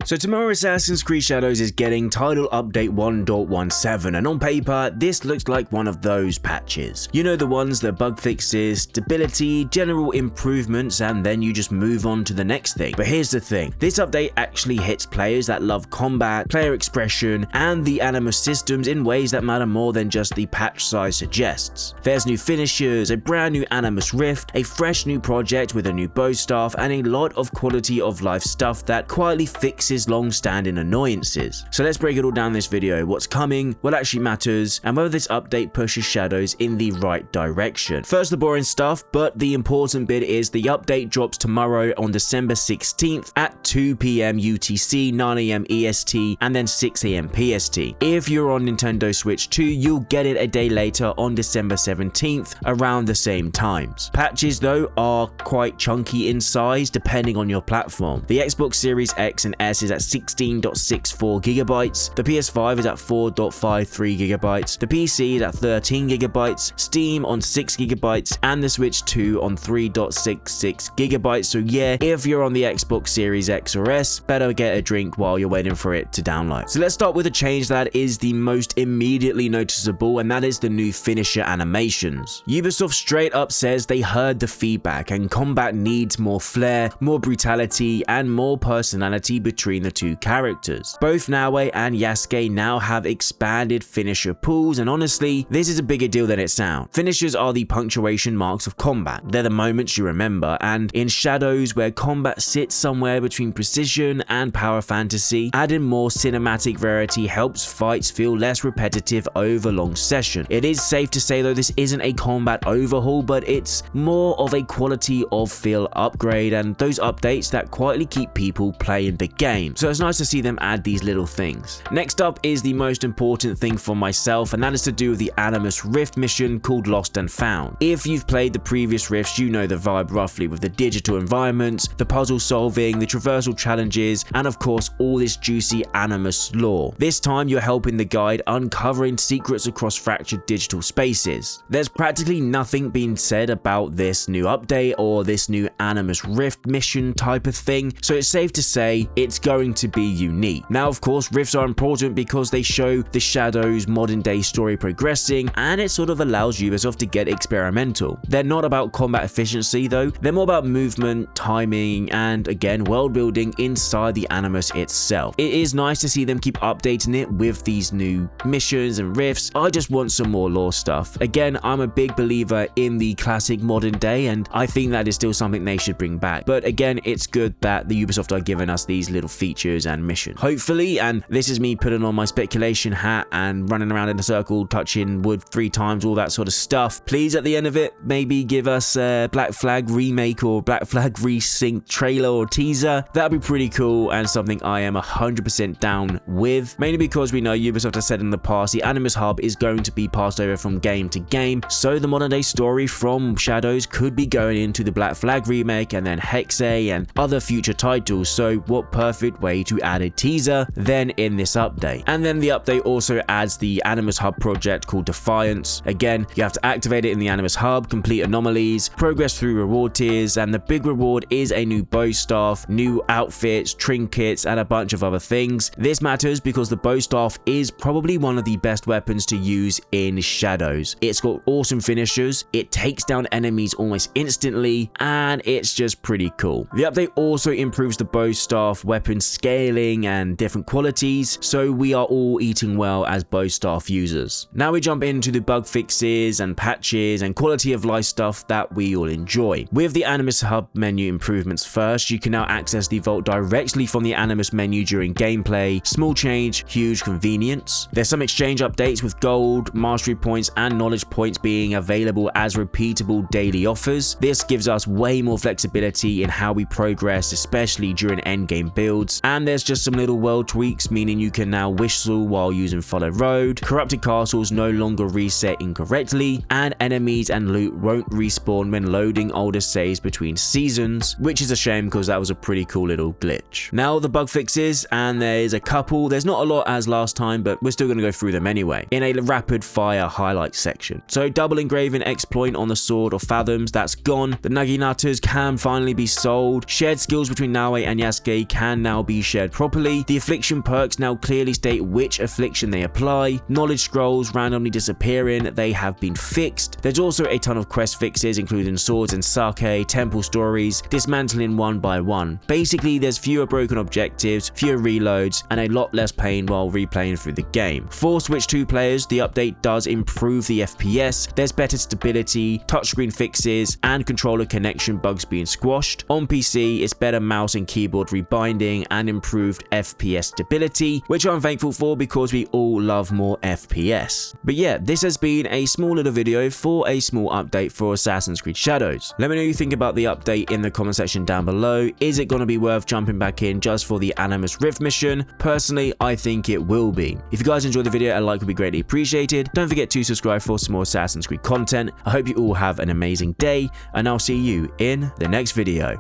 So tomorrow Assassin's Creed Shadows is getting title update 1.17, and on paper this looks like one of those patches. You know, the ones that bug fixes, stability, general improvements, and then you just move on to the next thing. But here's the thing, this update actually hits players that love combat, player expression, and the Animus systems in ways that matter more than just the patch size suggests. There's new finishers, a brand new Animus rift, a fresh new project with a new bow staff, and a lot of quality of life stuff that quietly fixes long-standing annoyances. So let's break it all down in this video: what's coming, what actually matters, and whether this update pushes Shadows in the right direction. First, the boring stuff, but the important bit is the update drops tomorrow on December 16th at 2 PM UTC, 9 AM EST, and then 6 AM PST. If you're on Nintendo Switch 2, you'll get it a day later on December 17th, around the same times. Patches though are quite chunky in size depending on your platform. The Xbox Series X and S is at 16.64 gigabytes, the PS5 is at 4.53 gigabytes, the PC is at 13 gigabytes, Steam on 6 gigabytes, and the Switch 2 on 3.66 gigabytes. So yeah, if you're on the Xbox Series X or S, better get a drink while you're waiting for it to download. So let's start with a change that is the most immediately noticeable, and that is the new finisher animations. Ubisoft straight up says they heard the feedback and combat needs more flair, more brutality, and more personality between the two characters. Both Naoe and Yasuke now have expanded finisher pools, and honestly, this is a bigger deal than it sounds. Finishers are the punctuation marks of combat. They're the moments you remember, and in Shadows, where combat sits somewhere between precision and power fantasy, adding more cinematic variety helps fights feel less repetitive over long session. It is safe to say though, this isn't a combat overhaul, but it's more of a quality of feel upgrade, and those updates that quietly keep people playing the game. So it's nice to see them add these little things. Next up is the most important thing for myself, and that is to do with the Animus Rift mission called Lost and Found. If you've played the previous rifts, you know the vibe roughly, with the digital environments, the puzzle solving, the traversal challenges, and of course all this juicy Animus lore. This time you're helping the guide uncovering secrets across fractured digital spaces. There's practically nothing being said about this new update or this new Animus Rift mission type of thing, so it's safe to say it's going to be unique. Now of course rifts are important because they show the Shadows modern day story progressing, and it sort of allows Ubisoft to get experimental. They're not about combat efficiency though, they're more about movement, timing, and again world building inside the Animus itself. It is nice to see them keep updating it with these new missions and rifts. I just want some more lore stuff. Again, I'm a big believer in the classic modern day, and I think that is still something they should bring back. But again, it's good that the Ubisoft are giving us these little features and missions. Hopefully, and this is me putting on my speculation hat and running around in a circle, touching wood 3 times, all that sort of stuff. Please, at the end of it, maybe give us a Black Flag remake or Black Flag resync trailer or teaser. That'd be pretty cool, and something I am 100% down with. Mainly because we know Ubisoft has said in the past the Animus hub is going to be passed over from game to game, so the modern day story from Shadows could be going into the Black Flag remake and then Hexe and other future titles. So what perfect way to add a teaser then in this update. And then the update also adds the Animus hub project called Defiance. Again, you have to activate it in the Animus hub, complete anomalies, progress through reward tiers, and the big reward is a new bow staff, new outfits, trinkets, and a bunch of other things. This matters because the bow staff is probably one of the best weapons to use in Shadows. It's got awesome finishers, it takes down enemies almost instantly, and it's just pretty cool. The update also improves the bow staff weapon scaling and different qualities, so we are all eating well as bow staff users. Now we jump into the bug fixes and patches and quality of life stuff that we all enjoy. With the Animus hub menu improvements first, you can now access the vault directly from the Animus menu during gameplay. Small change, huge convenience. There's some exchange updates with gold, mastery points, and knowledge points being available as repeatable daily offers. This gives us way more flexibility in how we progress, especially during endgame builds. And there's just some little world tweaks, meaning you can now whistle while using follow road, corrupted castles no longer reset incorrectly, and enemies and loot won't respawn when loading older saves between seasons, which is a shame because that was a pretty cool little glitch. Now the bug fixes, and there's a couple. There's not a lot as last time, but we're still going to go through them anyway in a rapid fire highlights section. So double engraving exploit on the sword of Fathoms, that's gone. The Naginatas can finally be sold. Shared skills between Naoe and Yasuke can now now be shared properly. The affliction perks now clearly state which affliction they apply. Knowledge scrolls randomly disappearing, they have been fixed. There's also a ton of quest fixes, including swords and sake, temple stories, dismantling one by one. Basically, there's fewer broken objectives, fewer reloads, and a lot less pain while replaying through the game. For Switch 2 players, the update does improve the FPS. There's better stability, touchscreen fixes, and controller connection bugs being squashed. On PC, it's better mouse and keyboard rebinding and improved FPS stability, which I'm thankful for because we all love more FPS. But yeah, this has been a small little video for a small update for Assassin's Creed Shadows. Let me know what you think about the update in the comment section down below. Is it going to be worth jumping back in just for the Animus Rift mission? Personally, I think it will be. If you guys enjoyed the video, a like would be greatly appreciated. Don't forget to subscribe for some more Assassin's Creed content. I hope you all have an amazing day, and I'll see you in the next video.